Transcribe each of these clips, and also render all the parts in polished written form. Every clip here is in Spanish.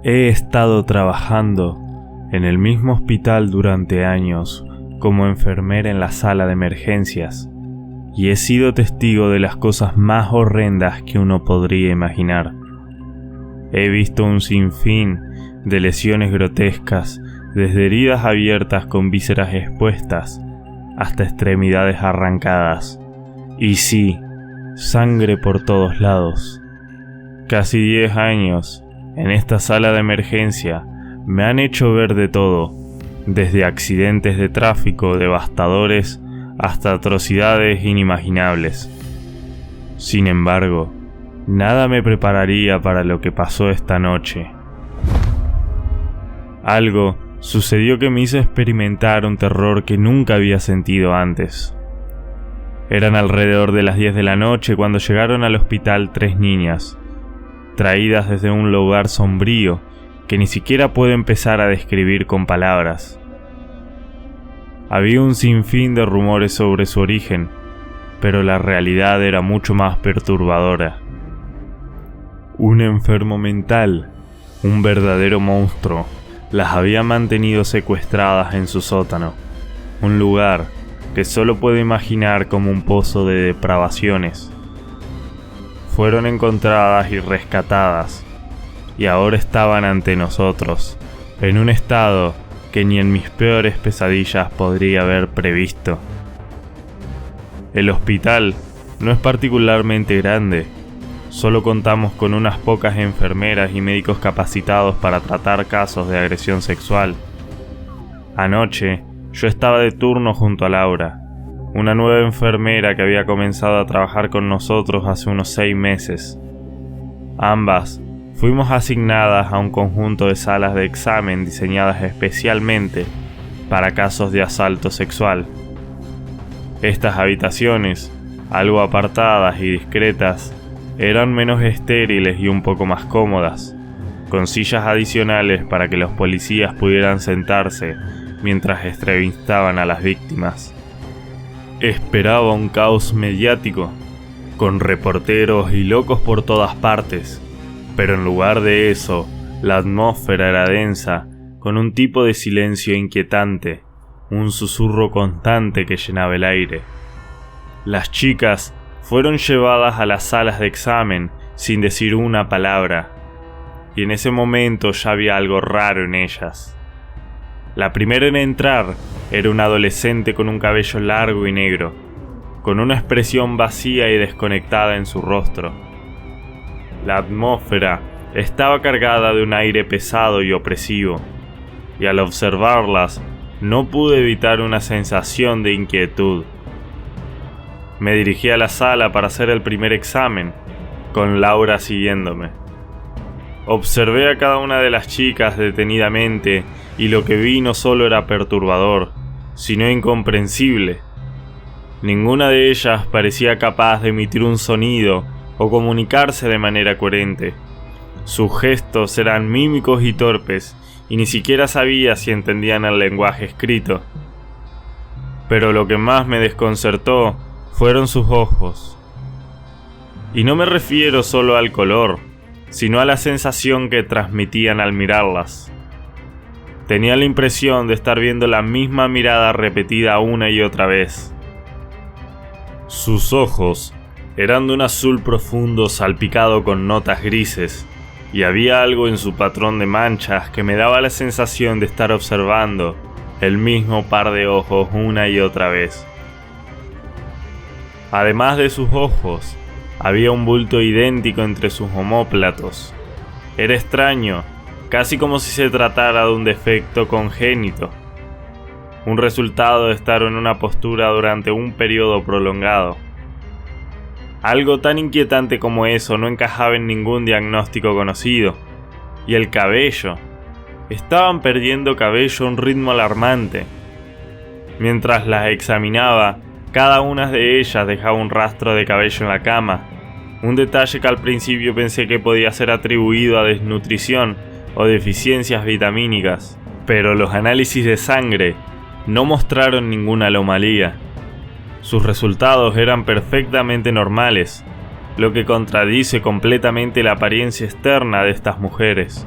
He estado trabajando en el mismo hospital durante años como enfermera en la sala de emergencias y he sido testigo de las cosas más horrendas que uno podría imaginar. He visto un sinfín de lesiones grotescas, desde heridas abiertas con vísceras expuestas hasta extremidades arrancadas. Y sí, sangre por todos lados. Casi 10 años en esta sala de emergencia me han hecho ver de todo, desde accidentes de tráfico devastadores hasta atrocidades inimaginables. Sin embargo, nada me prepararía para lo que pasó esta noche. Algo sucedió que me hizo experimentar un terror que nunca había sentido antes. Eran alrededor de las 10 de la noche cuando llegaron al hospital 3 niñas, traídas desde un lugar sombrío que ni siquiera puedo empezar a describir con palabras. Había un sinfín de rumores sobre su origen, pero la realidad era mucho más perturbadora. Un enfermo mental, un verdadero monstruo, las había mantenido secuestradas en su sótano, un lugar que solo puedo imaginar como un pozo de depravaciones. Fueron encontradas y rescatadas, y ahora estaban ante nosotros, en un estado que ni en mis peores pesadillas podría haber previsto. El hospital no es particularmente grande, solo contamos con unas pocas enfermeras y médicos capacitados para tratar casos de agresión sexual. Anoche, yo estaba de turno junto a Laura, una nueva enfermera que había comenzado a trabajar con nosotros hace unos 6 meses. Ambas fuimos asignadas a un conjunto de salas de examen diseñadas especialmente para casos de asalto sexual. Estas habitaciones, algo apartadas y discretas, eran menos estériles y un poco más cómodas, con sillas adicionales para que los policías pudieran sentarse mientras entrevistaban a las víctimas. Esperaba un caos mediático, con reporteros y locos por todas partes, pero en lugar de eso, la atmósfera era densa, con un tipo de silencio inquietante, un susurro constante que llenaba el aire. Las chicas fueron llevadas a las salas de examen sin decir una palabra, y en ese momento ya había algo raro en ellas. La primera en entrar era una adolescente con un cabello largo y negro, con una expresión vacía y desconectada en su rostro. La atmósfera estaba cargada de un aire pesado y opresivo, y al observarlas no pude evitar una sensación de inquietud. Me dirigí a la sala para hacer el primer examen, con Laura siguiéndome. Observé a cada una de las chicas detenidamente y lo que vi no solo era perturbador, sino incomprensible. Ninguna de ellas parecía capaz de emitir un sonido o comunicarse de manera coherente. Sus gestos eran mímicos y torpes, y ni siquiera sabía si entendían el lenguaje escrito. Pero lo que más me desconcertó fueron sus ojos. Y no me refiero solo al color, sino a la sensación que transmitían al mirarlas. Tenía la impresión de estar viendo la misma mirada repetida una y otra vez. Sus ojos eran de un azul profundo salpicado con notas grises, y había algo en su patrón de manchas que me daba la sensación de estar observando el mismo par de ojos una y otra vez. Además de sus ojos, había un bulto idéntico entre sus omóplatos. Era extraño, casi como si se tratara de un defecto congénito, un resultado de estar en una postura durante un periodo prolongado. Algo tan inquietante como eso no encajaba en ningún diagnóstico conocido. Y el cabello. Estaban perdiendo cabello a un ritmo alarmante. Mientras las examinaba, cada una de ellas dejaba un rastro de cabello en la cama, un detalle que al principio pensé que podía ser atribuido a desnutrición o deficiencias vitamínicas, pero los análisis de sangre no mostraron ninguna anomalía. Sus resultados eran perfectamente normales, lo que contradice completamente la apariencia externa de estas mujeres.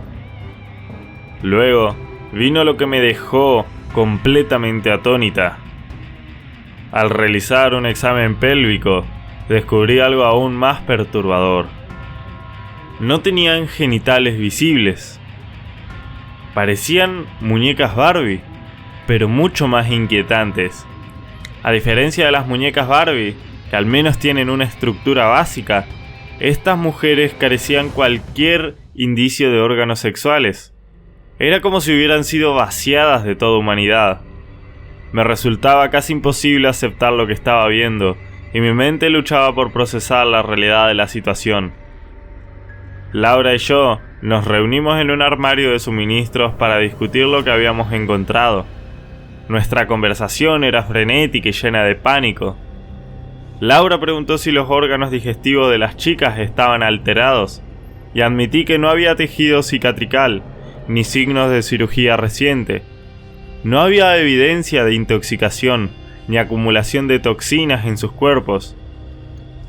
Luego vino lo que me dejó completamente atónita. Al realizar un examen pélvico, descubrí algo aún más perturbador. No tenían genitales visibles. Parecían muñecas Barbie, pero mucho más inquietantes. A diferencia de las muñecas Barbie, que al menos tienen una estructura básica, estas mujeres carecían cualquier indicio de órganos sexuales. Era como si hubieran sido vaciadas de toda humanidad. Me resultaba casi imposible aceptar lo que estaba viendo, y mi mente luchaba por procesar la realidad de la situación. Laura y yo nos reunimos en un armario de suministros para discutir lo que habíamos encontrado. Nuestra conversación era frenética y llena de pánico. Laura preguntó si los órganos digestivos de las chicas estaban alterados, y admití que no había tejido cicatrical, ni signos de cirugía reciente. No había evidencia de intoxicación, ni acumulación de toxinas en sus cuerpos.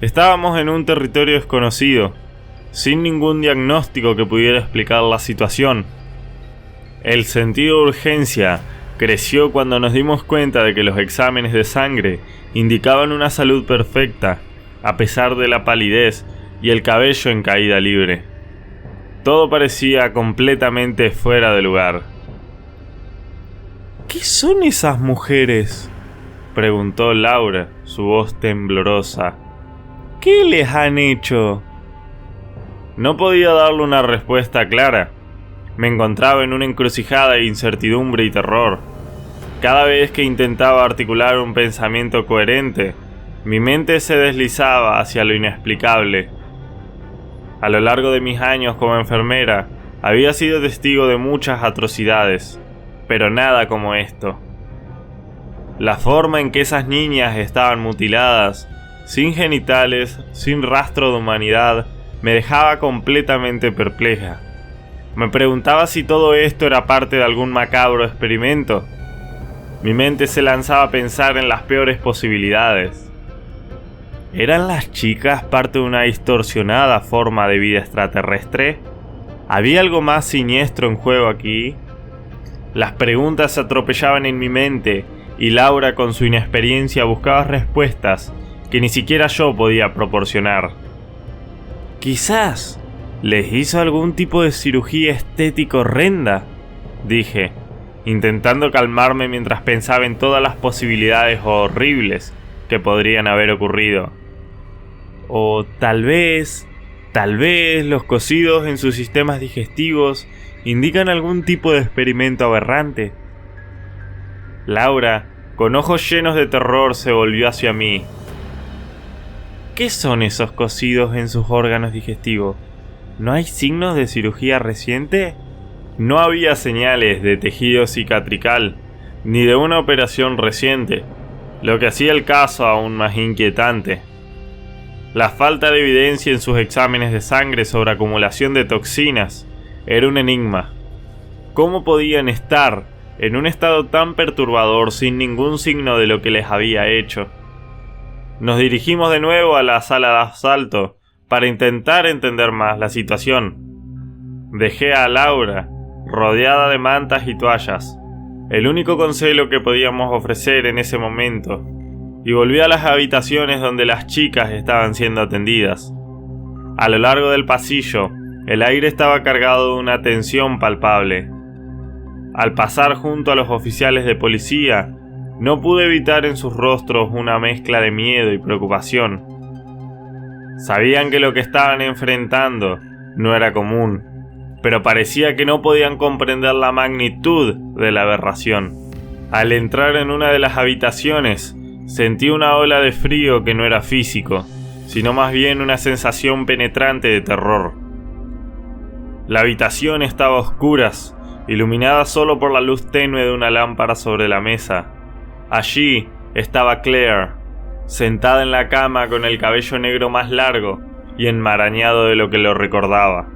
Estábamos en un territorio desconocido, sin ningún diagnóstico que pudiera explicar la situación. El sentido de urgencia creció cuando nos dimos cuenta de que los exámenes de sangre indicaban una salud perfecta, a pesar de la palidez y el cabello en caída libre. Todo parecía completamente fuera de lugar. ¿Qué son esas mujeres?, preguntó Laura, su voz temblorosa. ¿Qué les han hecho? No podía darle una respuesta clara. Me encontraba en una encrucijada de incertidumbre y terror. Cada vez que intentaba articular un pensamiento coherente, mi mente se deslizaba hacia lo inexplicable. A lo largo de mis años como enfermera, había sido testigo de muchas atrocidades, pero nada como esto. La forma en que esas niñas estaban mutiladas, sin genitales, sin rastro de humanidad, me dejaba completamente perpleja. Me preguntaba si todo esto era parte de algún macabro experimento. Mi mente se lanzaba a pensar en las peores posibilidades. ¿Eran las chicas parte de una distorsionada forma de vida extraterrestre? ¿Había algo más siniestro en juego aquí? Las preguntas se atropellaban en mi mente, y Laura, con su inexperiencia, buscaba respuestas que ni siquiera yo podía proporcionar. Quizás les hizo algún tipo de cirugía estética horrenda, dije, intentando calmarme mientras pensaba en todas las posibilidades horribles que podrían haber ocurrido. O tal vez los cocidos en sus sistemas digestivos indican algún tipo de experimento aberrante. Laura, con ojos llenos de terror, se volvió hacia mí. ¿Qué son esos cocidos en sus órganos digestivos? ¿No hay signos de cirugía reciente? No había señales de tejido cicatrical, ni de una operación reciente, lo que hacía el caso aún más inquietante. La falta de evidencia en sus exámenes de sangre sobre acumulación de toxinas era un enigma. ¿Cómo podían estar en un estado tan perturbador sin ningún signo de lo que les había hecho? Nos dirigimos de nuevo a la sala de asalto para intentar entender más la situación. Dejé a Laura rodeada de mantas y toallas, el único consuelo que podíamos ofrecer en ese momento, y volví a las habitaciones donde las chicas estaban siendo atendidas. A lo largo del pasillo, el aire estaba cargado de una tensión palpable. Al pasar junto a los oficiales de policía, no pude evitar en sus rostros una mezcla de miedo y preocupación. Sabían que lo que estaban enfrentando no era común, pero parecía que no podían comprender la magnitud de la aberración. Al entrar en una de las habitaciones, sentí una ola de frío que no era físico, sino más bien una sensación penetrante de terror. La habitación estaba a oscuras, iluminada solo por la luz tenue de una lámpara sobre la mesa. Allí estaba Claire, sentada en la cama con el cabello negro más largo y enmarañado de lo que lo recordaba.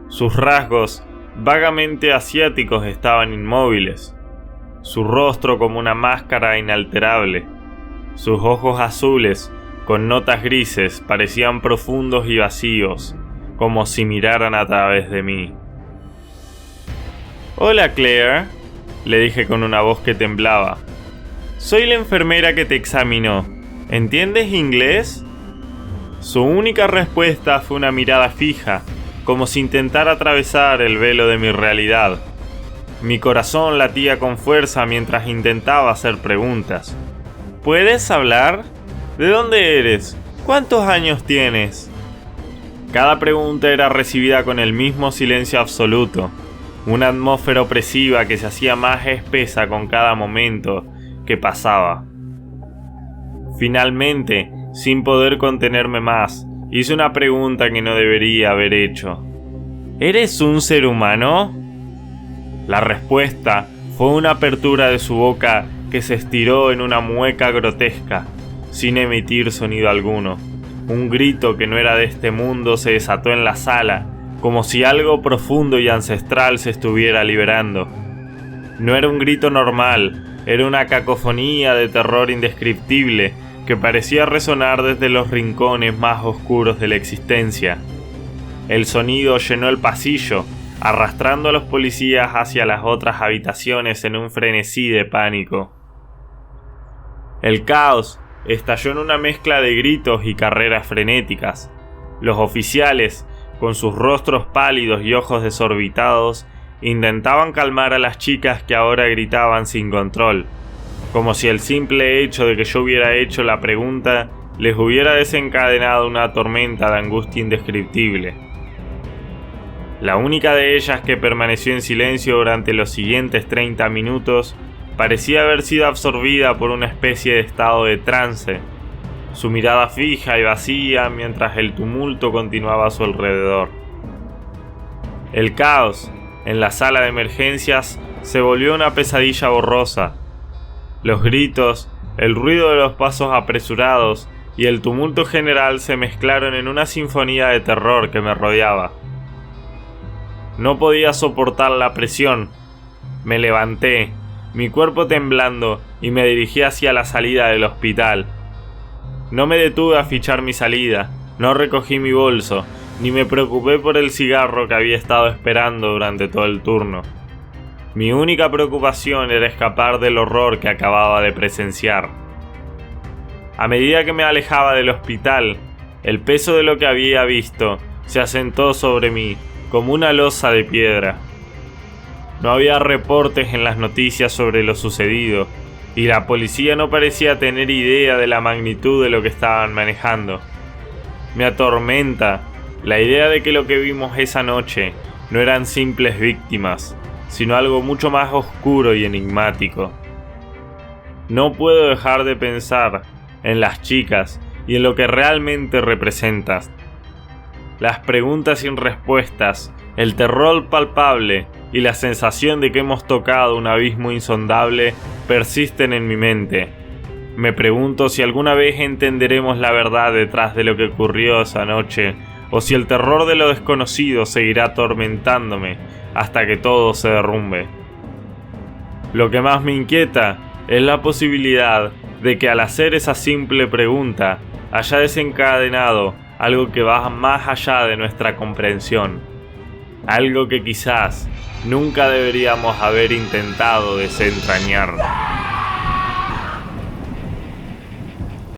Sus rasgos, vagamente asiáticos, estaban inmóviles, su rostro como una máscara inalterable. Sus ojos azules, con notas grises, parecían profundos y vacíos, como si miraran a través de mí. Hola Claire, le dije con una voz que temblaba. Soy la enfermera que te examinó. ¿Entiendes inglés? Su única respuesta fue una mirada fija, como si intentara atravesar el velo de mi realidad. Mi corazón latía con fuerza mientras intentaba hacer preguntas. ¿Puedes hablar? ¿De dónde eres? ¿Cuántos años tienes? Cada pregunta era recibida con el mismo silencio absoluto, una atmósfera opresiva que se hacía más espesa con cada momento que pasaba. Finalmente, sin poder contenerme más, hice una pregunta que no debería haber hecho. ¿Eres un ser humano? La respuesta fue una apertura de su boca que se estiró en una mueca grotesca, sin emitir sonido alguno. Un grito que no era de este mundo se desató en la sala, como si algo profundo y ancestral se estuviera liberando. No era un grito normal, era una cacofonía de terror indescriptible que parecía resonar desde los rincones más oscuros de la existencia. El sonido llenó el pasillo, arrastrando a los policías hacia las otras habitaciones en un frenesí de pánico. El caos estalló en una mezcla de gritos y carreras frenéticas. Los oficiales, con sus rostros pálidos y ojos desorbitados, intentaban calmar a las chicas que ahora gritaban sin control, como si el simple hecho de que yo hubiera hecho la pregunta les hubiera desencadenado una tormenta de angustia indescriptible. La única de ellas que permaneció en silencio durante los siguientes 30 minutos parecía haber sido absorbida por una especie de estado de trance, su mirada fija y vacía mientras el tumulto continuaba a su alrededor. El caos en la sala de emergencias se volvió una pesadilla borrosa. Los gritos, el ruido de los pasos apresurados y el tumulto general se mezclaron en una sinfonía de terror que me rodeaba. No podía soportar la presión. Me levanté, mi cuerpo temblando, y me dirigí hacia la salida del hospital. No me detuve a fichar mi salida, no recogí mi bolso, ni me preocupé por el cigarro que había estado esperando durante todo el turno. Mi única preocupación era escapar del horror que acababa de presenciar. A medida que me alejaba del hospital, el peso de lo que había visto se asentó sobre mí como una losa de piedra. No había reportes en las noticias sobre lo sucedido, y la policía no parecía tener idea de la magnitud de lo que estaban manejando. Me atormenta la idea de que lo que vimos esa noche no eran simples víctimas, sino algo mucho más oscuro y enigmático. No puedo dejar de pensar en las chicas y en lo que realmente representan. Las preguntas sin respuestas, el terror palpable y la sensación de que hemos tocado un abismo insondable persisten en mi mente. Me pregunto si alguna vez entenderemos la verdad detrás de lo que ocurrió esa noche, o si el terror de lo desconocido seguirá atormentándome hasta que todo se derrumbe. Lo que más me inquieta es la posibilidad de que al hacer esa simple pregunta haya desencadenado algo que va más allá de nuestra comprensión, algo que quizás nunca deberíamos haber intentado desentrañar.